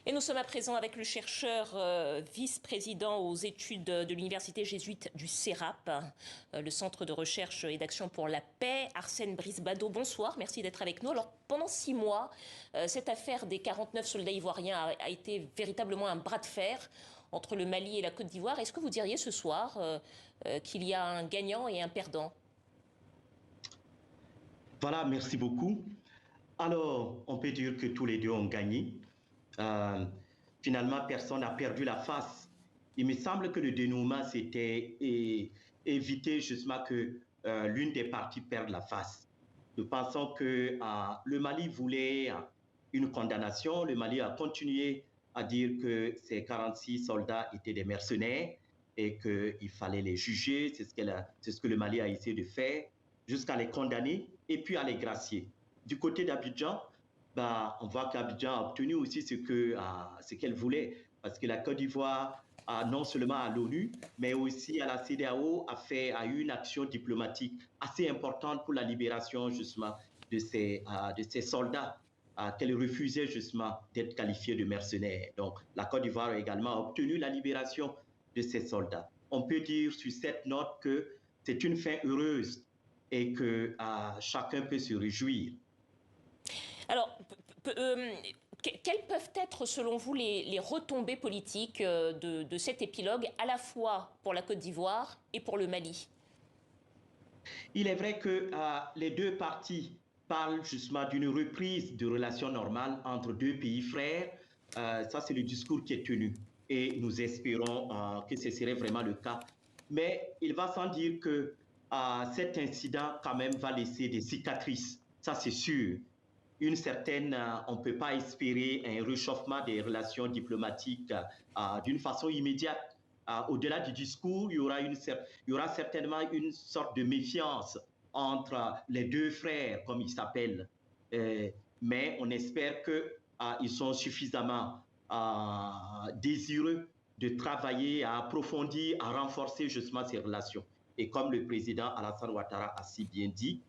Et nous sommes à présent avec le chercheur vice-président aux études de l'université jésuite du CERAP, le Centre de recherche et d'action pour la paix, Arsène Brice-Bado. Bonsoir, merci d'être avec nous. Alors, pendant 6 mois, cette affaire des 49 soldats ivoiriens a été véritablement un bras de fer entre le Mali et la Côte d'Ivoire. Est-ce que vous diriez ce soir qu'il y a un gagnant et un perdant? Voilà, merci beaucoup. Alors, on peut dire que tous les deux ont gagné. Euh, Finalement, personne n'a perdu la face. Il me semble que le dénouement, c'était éviter justement que l'une des parties perde la face. Nous pensons que le Mali voulait une condamnation. Le Mali a continué à dire que ces 46 soldats étaient des mercenaires et qu'il fallait les juger. C'est ce que le Mali a essayé de faire jusqu'à les condamner et puis à les gracier. Du côté d'Abidjan, bah, on voit qu'Abidjan a obtenu aussi ce qu'elle voulait, parce que la Côte d'Ivoire, non seulement à l'ONU, mais aussi à la CEDEAO, a eu une action diplomatique assez importante pour la libération justement de ces soldats qu'elle refusait justement d'être qualifiés de mercenaires. Donc la Côte d'Ivoire a également obtenu la libération de ces soldats. On peut dire sur cette note que c'est une fin heureuse et que chacun peut se réjouir. Alors, quelles peuvent être, selon vous, les retombées politiques de cet épilogue, à la fois pour la Côte d'Ivoire et pour le Mali? Il est vrai que les deux parties parlent justement d'une reprise de relations normales entre deux pays frères. Ça, c'est le discours qui est tenu. Et nous espérons que ce serait vraiment le cas. Mais il va sans dire que cet incident, quand même, va laisser des cicatrices. Ça, c'est sûr. On ne peut pas espérer un réchauffement des relations diplomatiques d'une façon immédiate. Au-delà du discours, il y aura certainement une sorte de méfiance entre les deux frères, comme ils s'appellent. Mais on espère qu'ils sont suffisamment désireux de travailler, à approfondir, à renforcer justement ces relations. Et comme le président Alassane Ouattara a si bien dit,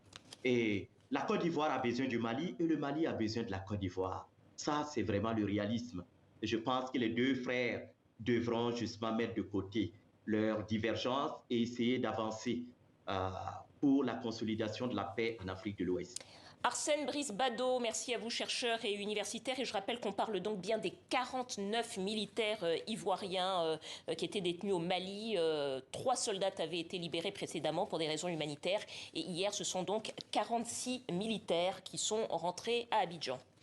et la Côte d'Ivoire a besoin du Mali et le Mali a besoin de la Côte d'Ivoire. Ça, c'est vraiment le réalisme. Et je pense que les deux frères devront justement mettre de côté leurs divergences et essayer d'avancer pour la consolidation de la paix en Afrique de l'Ouest. Arsène Brice-Bado, merci à vous, chercheur et universitaire. Et je rappelle qu'on parle donc bien des 49 militaires ivoiriens qui étaient détenus au Mali. 3 soldats avaient été libérés précédemment pour des raisons humanitaires. Et hier, ce sont donc 46 militaires qui sont rentrés à Abidjan.